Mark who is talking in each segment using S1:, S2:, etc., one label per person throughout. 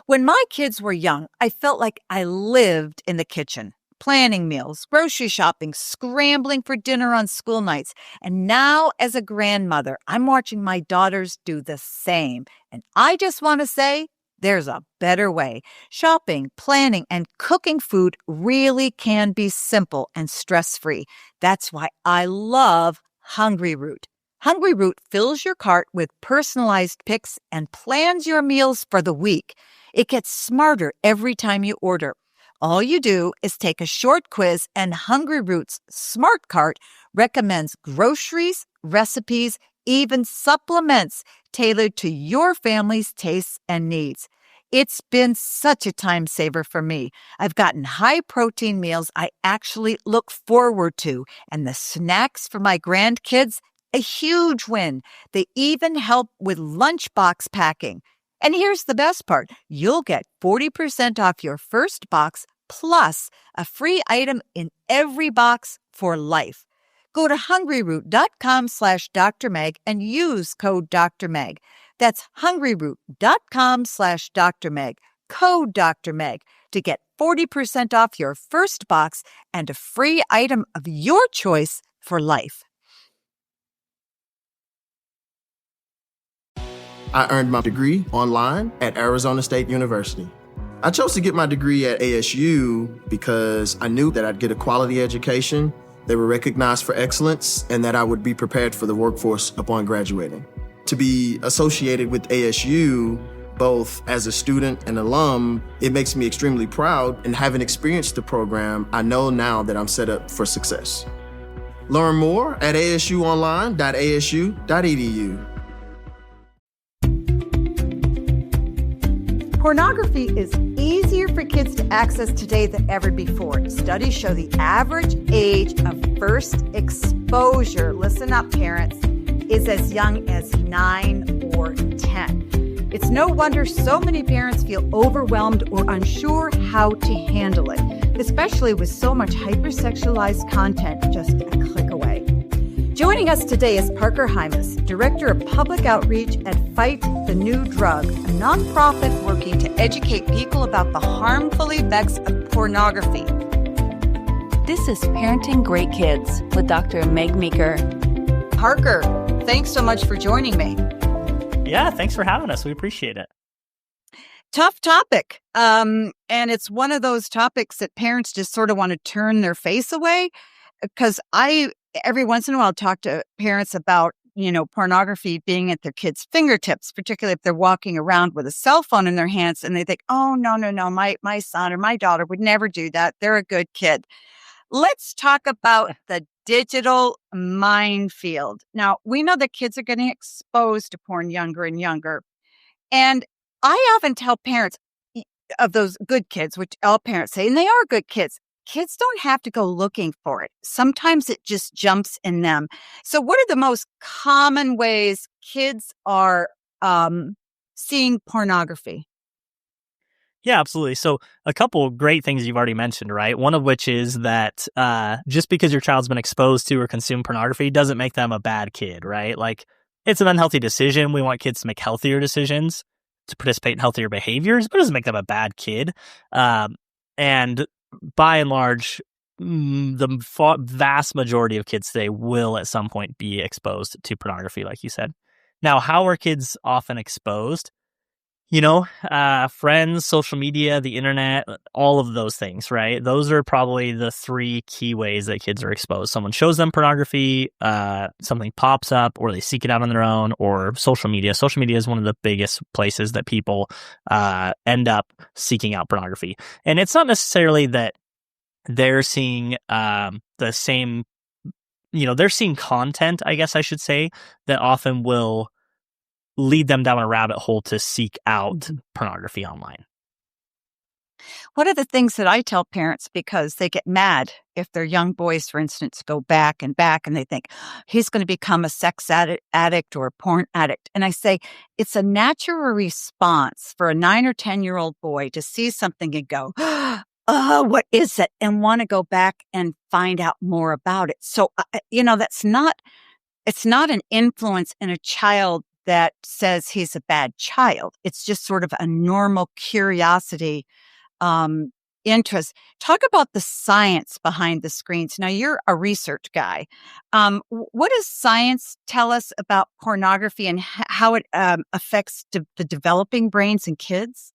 S1: When my kids were young, I felt like I lived in the kitchen, planning meals, grocery shopping, scrambling for dinner on school nights. And now, as a grandmother, I'm watching my daughters do the same. And I just want to say, there's a better way. Shopping, planning, and cooking food really can be simple and stress-free. That's why I love Hungry Root. Hungry Root fills your cart with personalized picks and plans your meals for the week. It gets smarter every time you order. All you do is take a short quiz, and Hungry Root's Smart Cart recommends groceries, recipes, even supplements tailored to your family's tastes and needs. It's been such a time saver for me. I've gotten high-protein meals I actually look forward to, and the snacks for my grandkids, a huge win. They even help with lunchbox packing. And here's the best part. You'll get 40% off your first box plus a free item in every box for life. Go to hungryroot.com/Dr. Meg and use code Dr. Meg. That's hungryroot.com/Dr. Meg, code Dr. Meg, to get 40% off your first box and a free item of your choice for life.
S2: I earned my degree online at Arizona State University. I chose to get my degree at ASU because I knew that I'd get a quality education, they were recognized for excellence, and that I would be prepared for the workforce upon graduating. To be associated with ASU, both as a student and alum, it makes me extremely proud, and having experienced the program, I know now that I'm set up for success. Learn more at asuonline.asu.edu.
S1: Pornography is easier for kids to access today than ever before. Studies show the average age of first exposure, listen up parents, is as young as 9 or 10. It's no wonder so many parents feel overwhelmed or unsure how to handle it, especially with so much hypersexualized content just a click away. Joining us today is Parker Hymas, Director of Public Outreach at Fight the New Drug, a nonprofit working to educate people about the harmful effects of pornography.
S3: This is Parenting Great Kids with Dr. Meg Meeker.
S1: Parker, thanks so much for joining me.
S4: Yeah, thanks for having us. We appreciate it.
S1: Tough topic. And it's one of those topics that parents just sort of want to turn their face away, because every once in a while talk to parents about, pornography being at their kids' fingertips, particularly if they're walking around with a cell phone in their hands and they think, oh, no, my son or my daughter would never do that. They're a good kid. Let's talk about the digital minefield. Now, we know that kids are getting exposed to porn younger and younger. And I often tell parents of those good kids, which all parents say, and they are good kids, kids don't have to go looking for it. Sometimes it just jumps in them. So what are the most common ways kids are seeing pornography?
S4: Yeah, absolutely. So a couple great things you've already mentioned, right? One of which is that just because your child's been exposed to or consumed pornography doesn't make them a bad kid, right? Like, it's an unhealthy decision. We want kids to make healthier decisions, to participate in healthier behaviors, but it doesn't make them a bad kid. And by and large, the vast majority of kids today will at some point be exposed to pornography, like you said. Now, how are kids often exposed? Friends, social media, the internet, all of those things, right? Those are probably the three key ways that kids are exposed. Someone shows them pornography, something pops up, or they seek it out on their own, or social media. Social media is one of the biggest places that people end up seeking out pornography. And it's not necessarily that they're seeing the same, they're seeing content, I guess I should say, that often will lead them down a rabbit hole to seek out pornography online.
S1: What are the things that I tell parents, because they get mad if their young boys, for instance, go back and they think he's going to become a sex addict or a porn addict. And I say, it's a natural response for a 9 or 10-year-old boy to see something and go, oh, what is it? And want to go back and find out more about it. So, it's not an influence in a child that says he's a bad child. It's just sort of a normal curiosity, interest. Talk about the science behind the screens. Now, you're a research guy. What does science tell us about pornography and how it affects the developing brains in kids?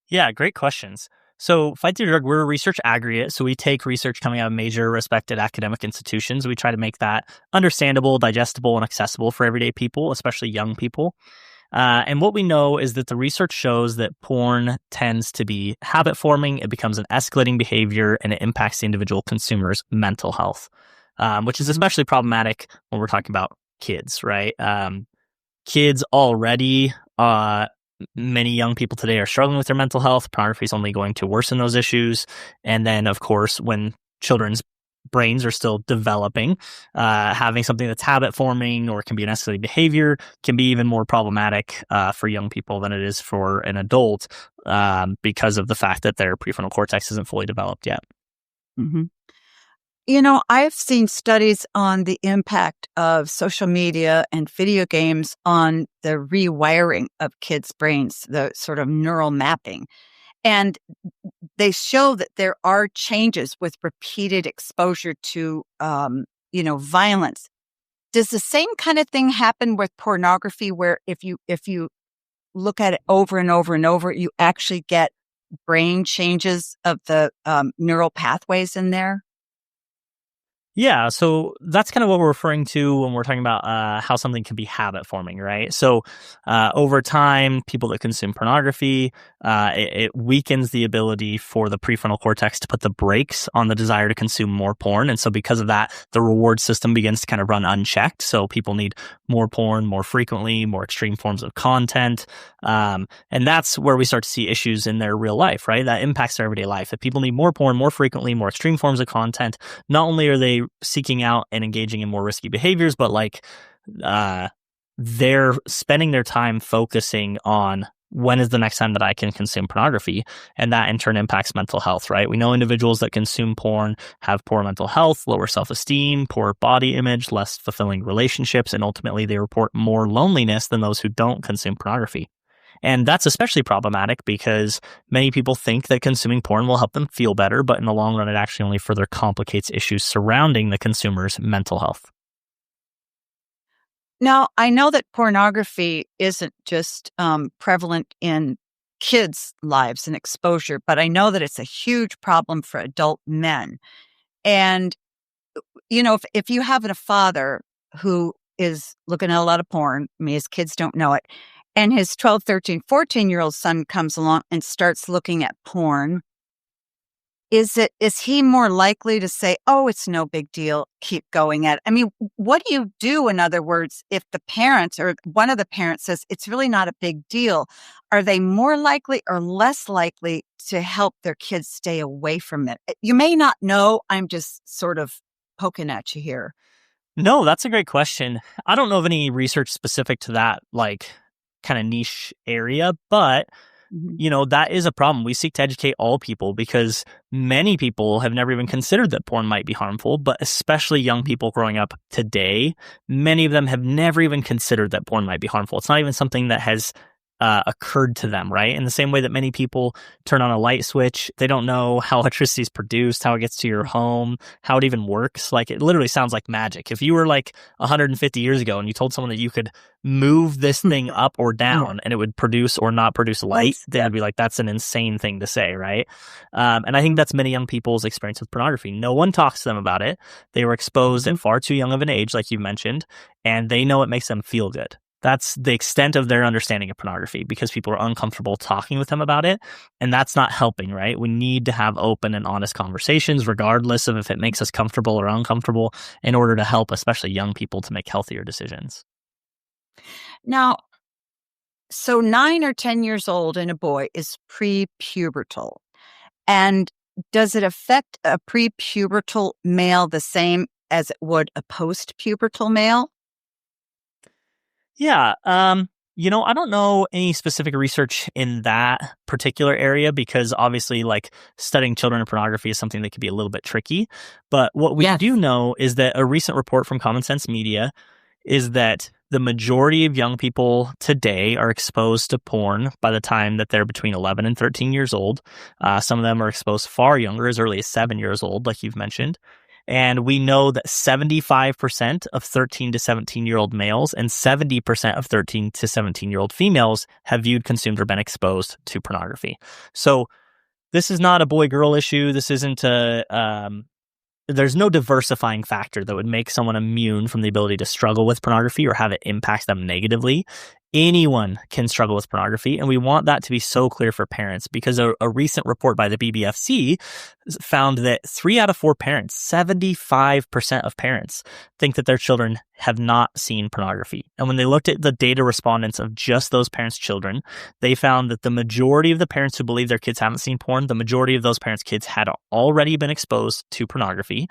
S4: Yeah, great questions. So, Fight the Drug, we're a research aggregate. So, we take research coming out of major respected academic institutions. We try to make that understandable, digestible, and accessible for everyday people, especially young people. And what we know is that the research shows that porn tends to be habit forming. It becomes an escalating behavior and it impacts the individual consumer's mental health, which is especially problematic when we're talking about kids, right? Kids already, many young people today are struggling with their mental health. Pornography is only going to worsen those issues. And then, of course, when children's brains are still developing, having something that's habit forming or can be an escalating behavior can be even more problematic for young people than it is for an adult because of the fact that their prefrontal cortex isn't fully developed yet.
S1: Mm-hmm. I've seen studies on the impact of social media and video games on the rewiring of kids' brains, the sort of neural mapping. And they show that there are changes with repeated exposure to, violence. Does the same kind of thing happen with pornography, where if you look at it over and over and over, you actually get brain changes of the neural pathways in there?
S4: Yeah, so that's kind of what we're referring to when we're talking about how something can be habit forming, right? So over time, people that consume pornography, it weakens the ability for the prefrontal cortex to put the brakes on the desire to consume more porn. And so because of that, the reward system begins to kind of run unchecked. So people need more porn more frequently, more extreme forms of content. And that's where we start to see issues in their real life, right? That impacts their everyday life. If people need more porn more frequently, more extreme forms of content, not only are they seeking out and engaging in more risky behaviors, but they're spending their time focusing on when is the next time that I can consume pornography, and that in turn impacts mental health, right? We know individuals that consume porn have poor mental health, lower self-esteem, poor body image, less fulfilling relationships, and ultimately they report more loneliness than those who don't consume pornography. And that's especially problematic because many people think that consuming porn will help them feel better, but in the long run, it actually only further complicates issues surrounding the consumer's mental health.
S1: Now, I know that pornography isn't just prevalent in kids' lives and exposure, but I know that it's a huge problem for adult men. And, if you have a father who is looking at a lot of porn, I mean, his kids don't know it, and his 12, 13, 14-year-old son comes along and starts looking at porn, is he more likely to say, oh, it's no big deal, keep going at it? I mean, what do you do, in other words, if the parents or one of the parents says it's really not a big deal? Are they more likely or less likely to help their kids stay away from it? You may not know. I'm just sort of poking at you here.
S4: No, that's a great question. I don't know of any research specific to that, kind of niche area, but that is a problem. We seek to educate all people because many people have never even considered that porn might be harmful, but especially young people growing up today, many of them have never even considered that porn might be harmful. It's not even something that has occurred to them, right? In the same way that many people turn on a light switch, they don't know how electricity is produced, how it gets to your home, how it even works. It literally sounds like magic. If you were 150 years ago and you told someone that you could move this thing up or down and it would produce or not produce light, they'd be like, that's an insane thing to say, right? And I think that's many young people's experience with pornography. No one talks to them about it. They were exposed at far too young of an age, like you mentioned, and they know it makes them feel good. That's the extent of their understanding of pornography because people are uncomfortable talking with them about it. And that's not helping, right? We need to have open and honest conversations, regardless of if it makes us comfortable or uncomfortable, in order to help, especially young people, to make healthier decisions.
S1: Now, so 9 or 10 years old in a boy is prepubertal. And does it affect a prepubertal male the same as it would a postpubertal male?
S4: Yeah. I don't know any specific research in that particular area because obviously studying children and pornography is something that can be a little bit tricky. But what we do know is that a recent report from Common Sense Media is that the majority of young people today are exposed to porn by the time that they're between 11 and 13 years old. Some of them are exposed far younger, as early as 7 years old, like you've mentioned. And we know that 75% of 13 to 17-year-old males and 70% of 13 to 17-year-old females have viewed, consumed, or been exposed to pornography. So this is not a boy-girl issue. This isn't there's no diversifying factor that would make someone immune from the ability to struggle with pornography or have it impact them negatively. Anyone can struggle with pornography, and we want that to be so clear for parents, because a recent report by the BBFC found that 3 out of 4 parents, 75% of parents, think that their children have not seen pornography. And when they looked at the data respondents of just those parents' children, they found that the majority of the parents who believe their kids haven't seen porn, the majority of those parents' kids had already been exposed to pornography.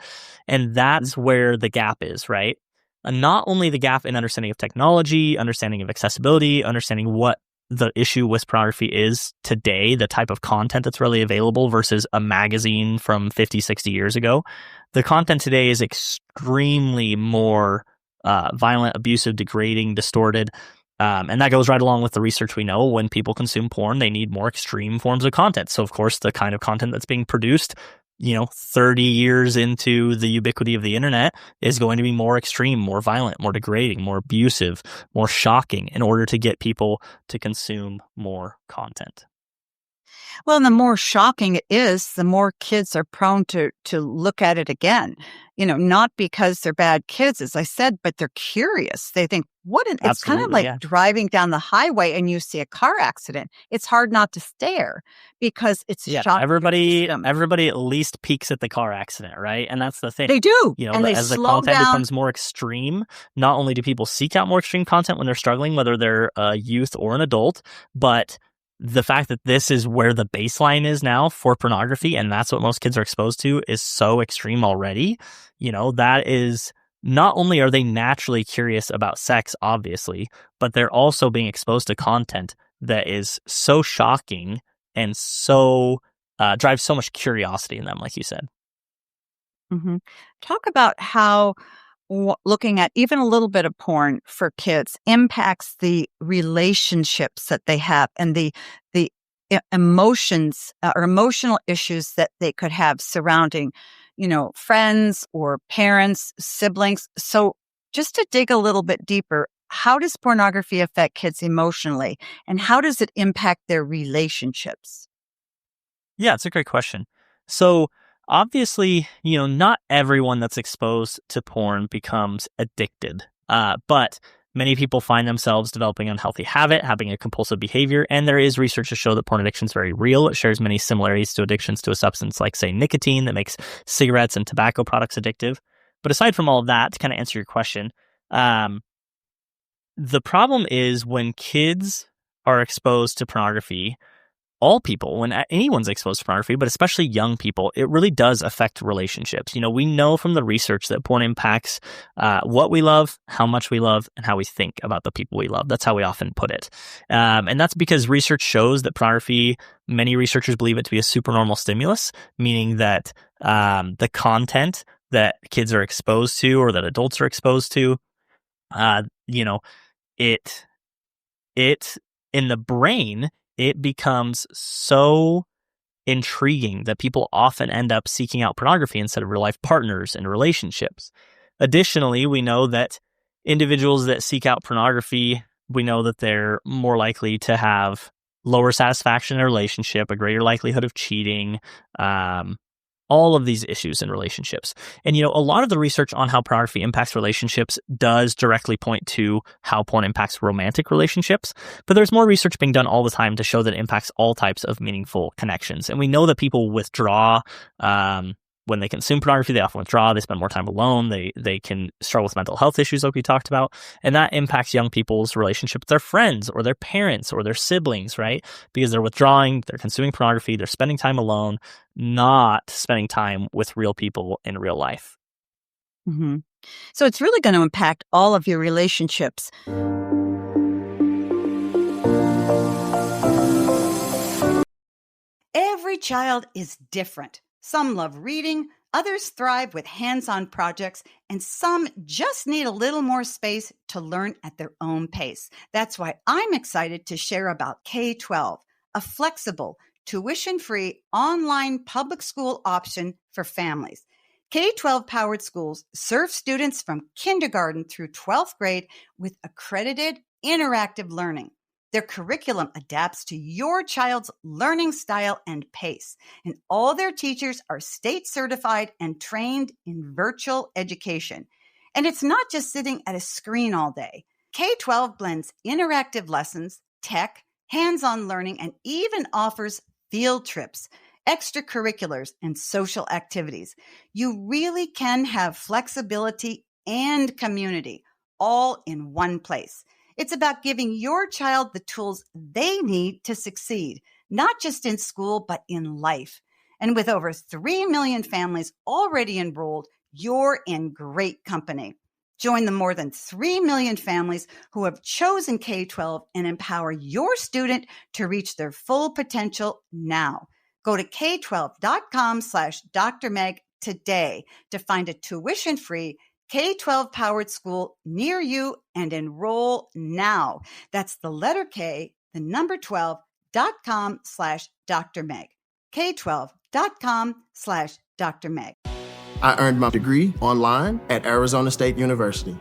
S4: And that's where the gap is, right? And not only the gap in understanding of technology, understanding of accessibility, understanding what the issue with pornography is today, the type of content that's really available versus a magazine from 50, 60 years ago. The content today is extremely more violent, abusive, degrading, distorted. And that goes right along with the research we know. When people consume porn, they need more extreme forms of content. So, of course, the kind of content that's being produced 30 years into the ubiquity of the internet is going to be more extreme, more violent, more degrading, more abusive, more shocking in order to get people to consume more content.
S1: Well, and the more shocking it is, the more kids are prone to look at it again. Not because they're bad kids, as I said, but they're curious. They think, it's kind of like driving down the highway and you see a car accident. It's hard not to stare because it's shocking.
S4: Everybody at least peeks at the car accident, right? And that's the thing.
S1: They do. And
S4: as the content becomes more extreme, not only do people seek out more extreme content when they're struggling, whether they're a youth or an adult, but the fact that this is where the baseline is now for pornography, and that's what most kids are exposed to, is so extreme already. That is, not only are they naturally curious about sex, obviously, but they're also being exposed to content that is so shocking and so drives so much curiosity in them, like you said.
S1: Mm-hmm. Talk about how looking at even a little bit of porn for kids impacts the relationships that they have and the emotions or emotional issues that they could have surrounding, friends or parents, siblings. So just to dig a little bit deeper, how does pornography affect kids emotionally, and how does it impact their relationships?
S4: Yeah, it's a great question. So obviously, not everyone that's exposed to porn becomes addicted, but many people find themselves developing an unhealthy habit, having a compulsive behavior, and there is research to show that porn addiction is very real. It shares many similarities to addictions to a substance like, say, nicotine that makes cigarettes and tobacco products addictive. But aside from all of that, to kind of answer your question, the problem is when kids are exposed to pornography, all people, when anyone's exposed to pornography, but especially young people, it really does affect relationships. We know from the research that porn impacts what we love, how much we love, and how we think about the people we love. That's how we often put it. And that's because research shows that pornography, many researchers believe it to be a supernormal stimulus, meaning that the content that kids are exposed to or that adults are exposed to, it in the brain, it becomes so intriguing that people often end up seeking out pornography instead of real life partners and relationships. Additionally, we know that individuals that seek out pornography, we know that they're more likely to have lower satisfaction in a relationship, a greater likelihood of cheating, all of these issues in relationships. And, a lot of the research on how pornography impacts relationships does directly point to how porn impacts romantic relationships. But there's more research being done all the time to show that it impacts all types of meaningful connections. And we know that people withdraw when they consume pornography. They often withdraw. They spend more time alone. They can struggle with mental health issues like we talked about. And that impacts young people's relationship with their friends or their parents or their siblings, right? Because they're withdrawing, they're consuming pornography, they're spending time alone, not spending time with real people in real life.
S1: Mm-hmm. So it's really going to impact all of your relationships.
S5: Every child is different. Some love reading, Others thrive with hands-on projects, and some just need a little more space to learn at their own pace. That's why I'm excited to share about K-12, a flexible, tuition-free online public school option for families. K-12 powered schools serve students from kindergarten through 12th grade with accredited interactive learning. Their curriculum adapts to your child's learning style and pace, and all their teachers are state certified and trained in virtual education. And it's not just sitting at a screen all day. K-12 blends interactive lessons, tech, hands-on learning, and even offers field trips, extracurriculars, and social activities. You really can have flexibility and community all in one place. It's about giving your child the tools they need to succeed, not just in school, but in life. And with over 3 million families already enrolled, you're in great company. Join the more than 3 million families who have chosen K-12 and empower your student to reach their full potential now. Go to k12.com/Dr. Meg today to find a tuition-free K-12 powered school near you and enroll now. That's the letter K, the number 12.com/Dr. Meg. K12.com/Dr. Meg.
S2: I earned my degree online at Arizona State University.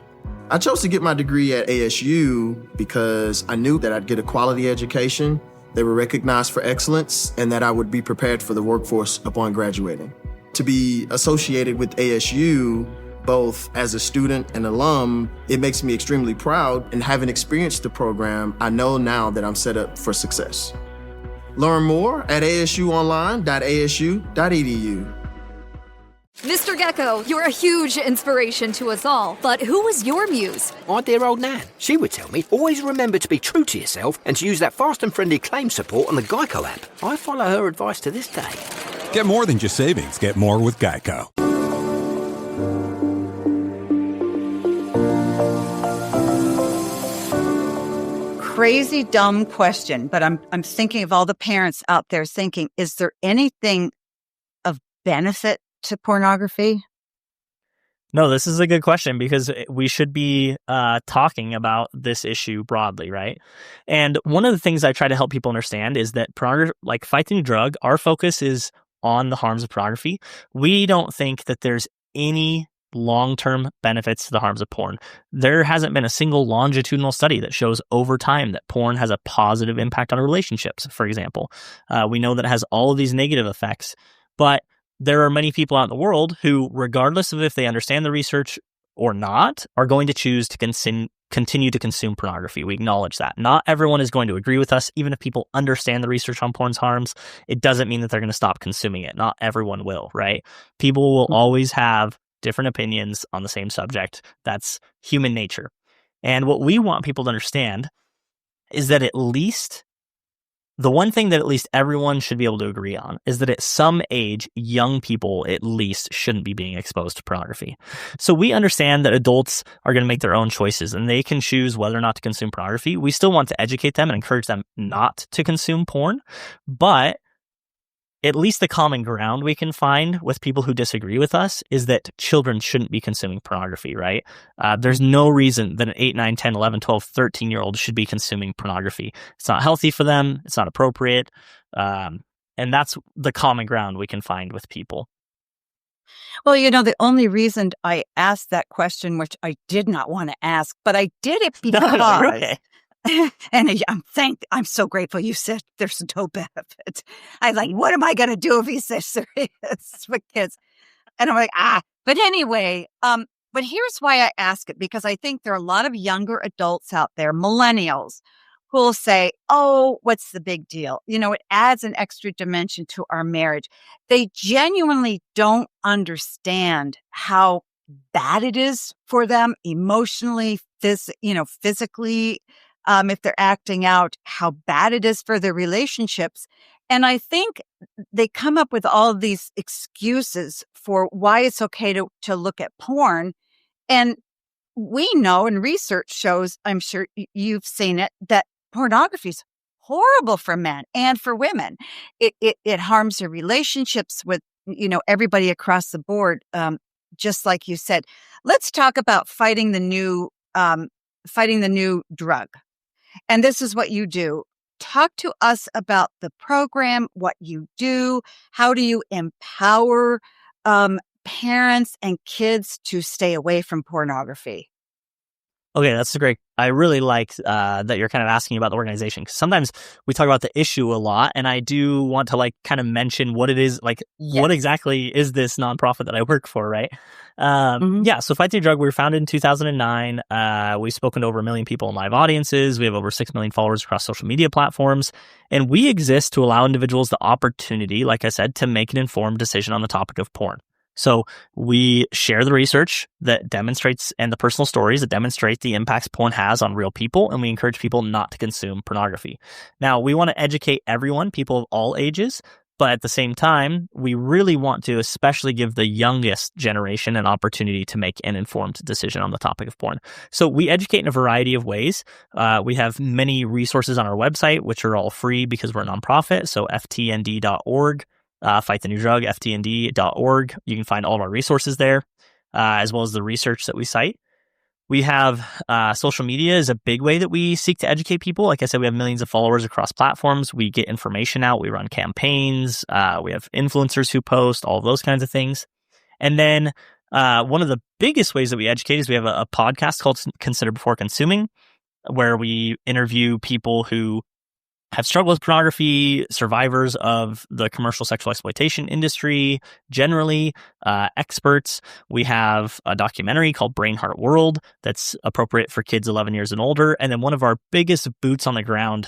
S2: I chose to get my degree at ASU because I knew that I'd get a quality education, they were recognized for excellence, and that I would be prepared for the workforce upon graduating. To be associated with ASU, both as a student and alum, it makes me extremely proud, and having experienced the program, I know now that I'm set up for success. Learn more at asuonline.asu.edu.
S6: Mr. Gecko, you're a huge inspiration to us all, but who was your muse?
S7: My dear old Nan. She would tell me, always remember to be true to yourself and to use that fast and friendly claim support on the Geico app. I follow her advice to this day.
S8: Get more than just savings. Get more with Geico.
S1: Crazy dumb question, but I'm thinking of all the parents out there thinking, is there anything of benefit to pornography?
S4: No, this is a good question because we should be talking about this issue broadly, right? And one of the things I try to help people understand is that pornography, like Fight the New Drug, our focus is on the harms of pornography. We don't think that there's any long-term benefits to the harms of porn. There hasn't been a single longitudinal study that shows over time that porn has a positive impact on relationships, for example. We know that it has all of these negative effects, but there are many people out in the world who, regardless of if they understand the research or not, are going to choose to continue to consume pornography. We acknowledge that. Not everyone is going to agree with us. Even if people understand the research on porn's harms, it doesn't mean that they're going to stop consuming it. Not everyone will, right? People will always have different opinions on the same subject. That's human nature. And what we want people to understand is that at least the one thing that at least everyone should be able to agree on is that at some age, young people at least shouldn't be being exposed to pornography. So we understand that adults are going to make their own choices and they can choose whether or not to consume pornography. We still want to educate them and encourage them not to consume porn, but at least the common ground we can find with people who disagree with us is that children shouldn't be consuming pornography, right? There's no reason that an 8, 9, 10, 11, 12, 13-year-old should be consuming pornography. It's not healthy for them. It's not appropriate. And that's the common ground we can find with people.
S1: Well, the only reason I asked that question, which I did not want to ask, but I did it because...
S4: Okay.
S1: And I'm so grateful you said there's no benefit. I'm like, what am I going to do if he's this serious with kids? And I'm like, but anyway, but here's why I ask it, because I think there are a lot of younger adults out there, millennials, who will say, oh, what's the big deal? It adds an extra dimension to our marriage. They genuinely don't understand how bad it is for them emotionally, physically, if they're acting out, how bad it is for their relationships. And I think they come up with all of these excuses for why it's okay to look at porn. And we know, and research shows, I'm sure you've seen it, that pornography is horrible for men and for women. It harms your relationships with everybody across the board, just like you said. Let's talk about fighting the new drug. And this is what you do. Talk to us about the program, what you do. How do you empower parents and kids to stay away from pornography?
S4: Okay, that's great. I really like that you're kind of asking about the organization, because sometimes we talk about the issue a lot, and I do want to kind of mention what it is, what exactly is this nonprofit that I work for, right? Yeah, so Fight the Drug, we were founded in 2009. We've spoken to over 1 million people in live audiences. We have over 6 million followers across social media platforms, and we exist to allow individuals the opportunity, like I said, to make an informed decision on the topic of porn. So we share the research that demonstrates and the personal stories that demonstrate the impacts porn has on real people, and we encourage people not to consume pornography. Now, we want to educate everyone, people of all ages, but at the same time, we really want to especially give the youngest generation an opportunity to make an informed decision on the topic of porn. So we educate in a variety of ways. We have many resources on our website, which are all free because we're a nonprofit, so ftnd.org. Fight the New Drug, ftnd.org. You can find all of our resources there, as well as the research that we cite. We have social media is a big way that we seek to educate people. Like I said, we have millions of followers across platforms. We get information out. We run campaigns. We have influencers who post, all of those kinds of things. And then one of the biggest ways that we educate is we have a podcast called Consider Before Consuming, where we interview people who have struggled with pornography, survivors of the commercial sexual exploitation industry, generally, experts. We have a documentary called Brain Heart World that's appropriate for kids 11 years and older. And then one of our biggest boots on the ground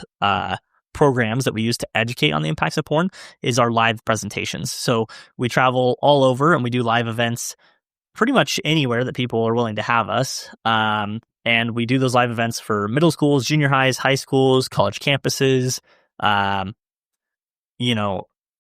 S4: programs that we use to educate on the impacts of porn is our live presentations. So we travel all over and we do live events pretty much anywhere that people are willing to have us. And we do those live events for middle schools, junior highs, high schools, college campuses,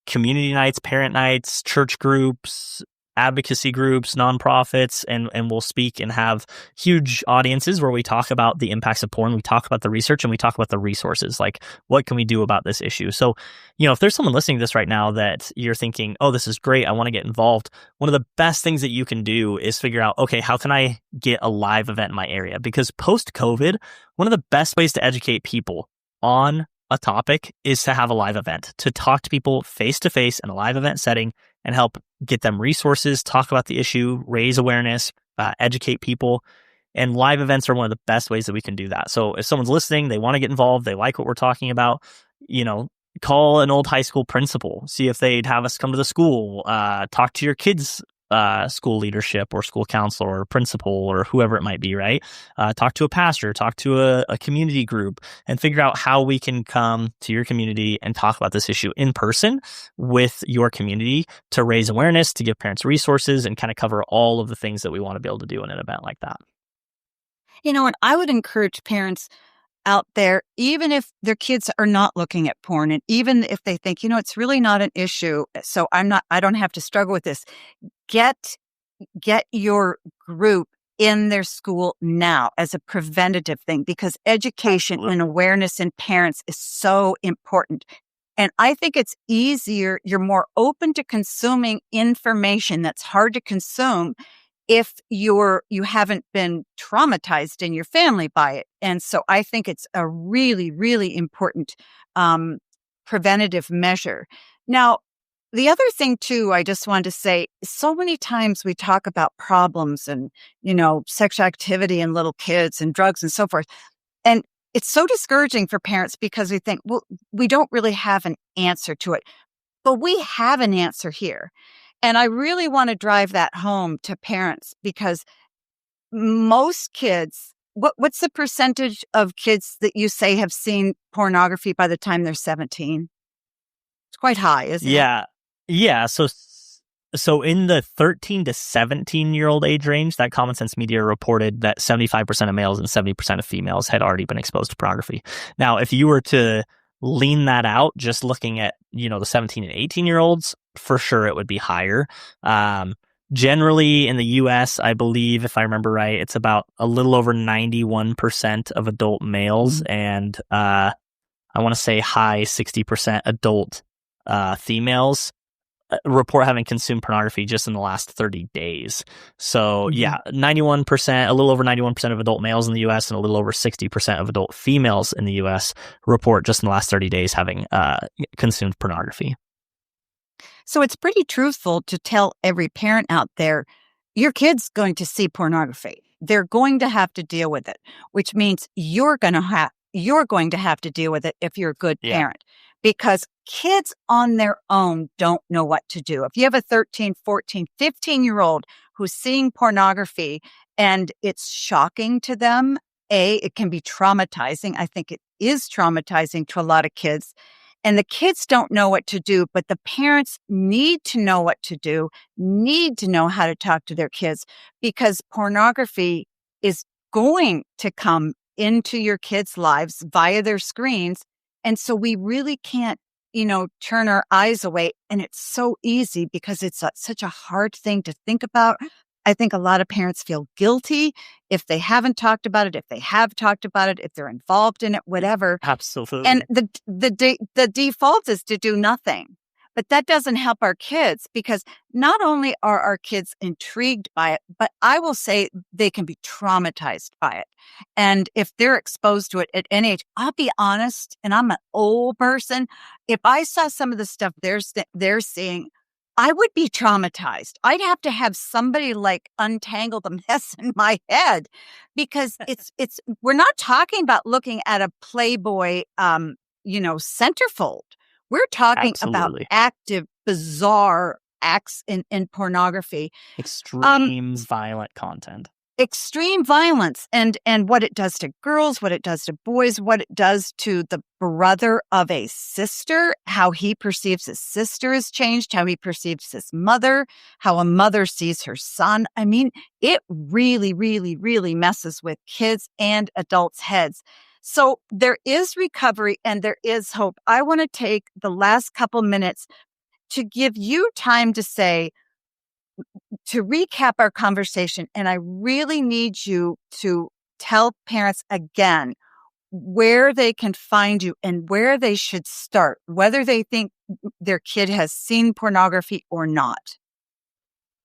S4: community nights, parent nights, church groups, advocacy groups, nonprofits, and we'll speak and have huge audiences where we talk about the impacts of porn, we talk about the research, and we talk about the resources, like what can we do about this issue. So, if there's someone listening to this right now that you're thinking, oh, this is great, I want to get involved, one of the best things that you can do is figure out, okay, how can I get a live event in my area? Because post-COVID, one of the best ways to educate people on a topic is to have a live event, to talk to people face-to-face in a live event setting and help get them resources, talk about the issue, raise awareness, educate people. And live events are one of the best ways that we can do that. So if someone's listening, they want to get involved, they like what we're talking about, call an old high school principal, see if they'd have us come to the school, talk to your kids' school leadership or school counselor or principal or whoever it might be, right? Talk to a pastor, talk to a community group, and figure out how we can come to your community and talk about this issue in person with your community to raise awareness, to give parents resources, and kind of cover all of the things that we want to be able to do in an event like that.
S1: And I would encourage parents out there, even if their kids are not looking at porn, and even if they think, it's really not an issue, so I don't have to struggle with this. Get your group in their school now as a preventative thing, because education and awareness in parents is so important. And I think it's easier, you're more open to consuming information that's hard to consume if you haven't been traumatized in your family by it. And so I think it's a really, really important preventative measure. Now, the other thing too, I just wanted to say, so many times we talk about problems and, sexual activity in little kids and drugs and so forth. And it's so discouraging for parents because we think, well, we don't really have an answer to it, but we have an answer here. And I really want to drive that home to parents, because most kids, what's the percentage of kids that you say have seen pornography by the time they're 17? It's quite high, isn't it?
S4: Yeah. So in the 13 to 17-year-old age range, that Common Sense Media reported that 75% of males and 70% of females had already been exposed to pornography. Now, if you were to lean that out, just looking at, the 17 and 18-year-olds, for sure it would be higher. Generally in the US, I believe, if I remember right, it's about a little over 91% of adult males and I want to say high 60% adult females report having consumed pornography just in the last 30 days. So 91%, a little over 91% of adult males in the U.S. and a little over 60% of adult females in the U.S. report just in the last 30 days having consumed pornography.
S1: So it's pretty truthful to tell every parent out there, your kid's going to see pornography. They're going to have to deal with it, which means you're going to have to deal with it if you're a good parent, because kids on their own don't know what to do. If you have a 13, 14, 15-year-old who's seeing pornography and it's shocking to them, it can be traumatizing. I think it is traumatizing to a lot of kids. And the kids don't know what to do, but the parents need to know what to do, need to know how to talk to their kids, because pornography is going to come into your kids' lives via their screens. And so we really can't, turn our eyes away. And it's so easy because it's such a hard thing to think about. I think a lot of parents feel guilty if they haven't talked about it, if they have talked about it, if they're involved in it, whatever.
S4: Absolutely.
S1: And the default is to do nothing. But that doesn't help our kids, because not only are our kids intrigued by it, but I will say they can be traumatized by it. And if they're exposed to it at any age, I'll be honest, and I'm an old person, if I saw some of the stuff they're seeing, I would be traumatized. I'd have to have somebody untangle the mess in my head, because we're not talking about looking at a Playboy, centerfold. We're talking about active, bizarre acts in pornography.
S4: Extreme violent content.
S1: Extreme violence and what it does to girls, what it does to boys, what it does to the brother of a sister, how he perceives his sister has changed, how he perceives his mother, how a mother sees her son. I mean, it really, really, really messes with kids and adults' heads. So there is recovery and there is hope. I want to take the last couple minutes to give you time to to recap our conversation. And I really need you to tell parents again where they can find you and where they should start, whether they think their kid has seen pornography or not.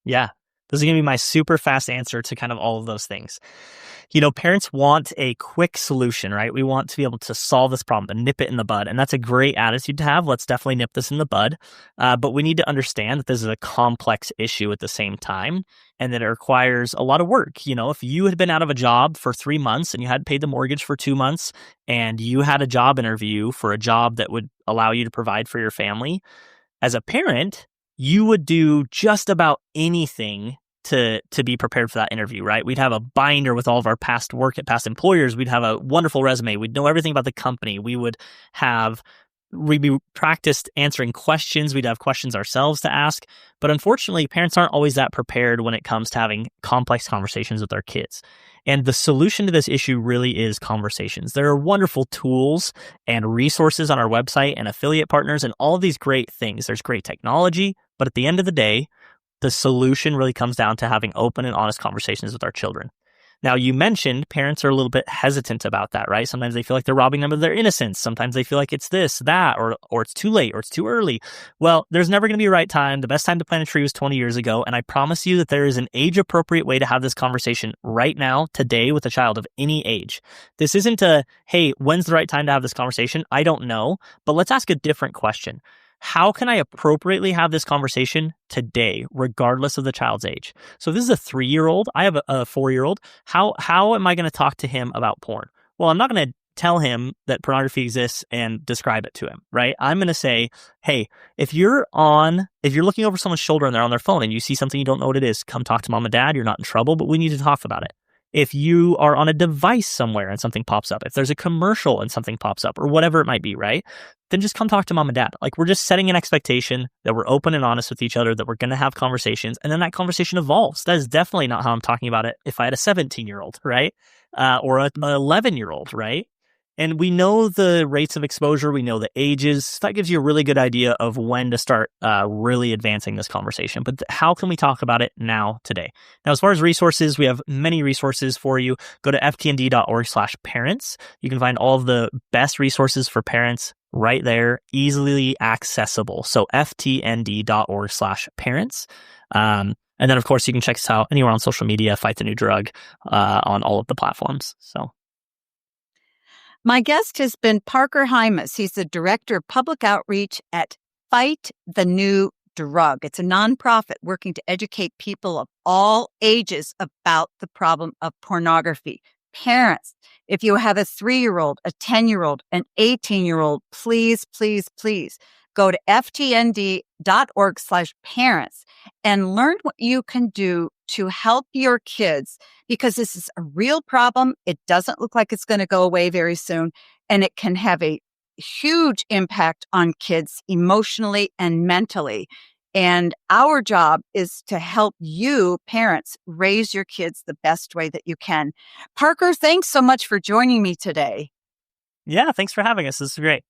S4: Yeah. This is going to be my super fast answer to kind of all of those things. Parents want a quick solution, right? We want to be able to solve this problem, to nip it in the bud. And that's a great attitude to have. Let's definitely nip this in the bud. But we need to understand that this is a complex issue at the same time, and that it requires a lot of work. If you had been out of a job for 3 months and you had paid the mortgage for 2 months and you had a job interview for a job that would allow you to provide for your family, as a parent, you would do just about anything to be prepared for that interview, right? We'd have a binder with all of our past work at past employers. We'd have a wonderful resume. We'd know everything about the company. We'd be practiced answering questions. We'd have questions ourselves to ask. But unfortunately, parents aren't always that prepared when it comes to having complex conversations with their kids. And the solution to this issue really is conversations. There are wonderful tools and resources on our website and affiliate partners and all of these great things. There's great technology, but at the end of the day, the solution really comes down to having open and honest conversations with our children. Now, you mentioned parents are a little bit hesitant about that, right? Sometimes they feel like they're robbing them of their innocence. Sometimes they feel like it's this, that, or it's too late, or it's too early. Well, there's never going to be a right time. The best time to plant a tree was 20 years ago. And I promise you that there is an age-appropriate way to have this conversation right now, today, with a child of any age. This isn't hey, when's the right time to have this conversation? I don't know. But let's ask a different question. How can I appropriately have this conversation today, regardless of the child's age? So if this is a 3-year-old, I have a 4-year-old. How am I going to talk to him about porn? Well, I'm not going to tell him that pornography exists and describe it to him, right? I'm going to say, hey, if you're looking over someone's shoulder and they're on their phone and you see something you don't know what it is, come talk to mom and dad. You're not in trouble, but we need to talk about it. If you are on a device somewhere and something pops up, if there's a commercial and something pops up, or whatever it might be, right? Then just come talk to mom and dad. We're just setting an expectation that we're open and honest with each other, that we're going to have conversations, and then that conversation evolves. That is definitely not how I'm talking about it if I had a 17-year-old, right? Or an 11-year-old, right? And we know the rates of exposure. We know the ages. That gives you a really good idea of when to start really advancing this conversation. But how can we talk about it now, today? Now, as far as resources, we have many resources for you. Go to ftnd.org/parents. You can find all of the best resources for parents right there, easily accessible. So ftnd.org/parents. And then, of course, you can check us out anywhere on social media, Fight the New Drug, on all of the platforms. So.
S1: My guest has been Parker Hymas. He's the Director of Public Outreach at Fight the New Drug. It's a nonprofit working to educate people of all ages about the problem of pornography. Parents, if you have a 3-year-old, a 10-year-old, an 18-year-old, please, please, please go to ftnd.org/parents and learn what you can do to help your kids, because this is a real problem. It doesn't look like it's going to go away very soon, and it can have a huge impact on kids emotionally and mentally. And our job is to help you, parents, raise your kids the best way that you can. Parker, thanks so much for joining me today.
S4: Yeah, thanks for having us. This is great.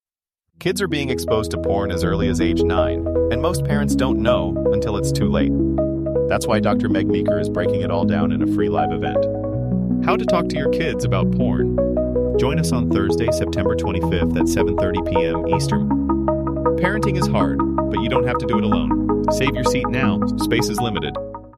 S9: Kids are being exposed to porn as early as age 9, and most parents don't know until it's too late. That's why Dr. Meg Meeker is breaking it all down in a free live event. How to talk to your kids about porn. Join us on Thursday, September 25th at 7:30 p.m. Eastern. Parenting is hard, but you don't have to do it alone. Save your seat now. Space is limited.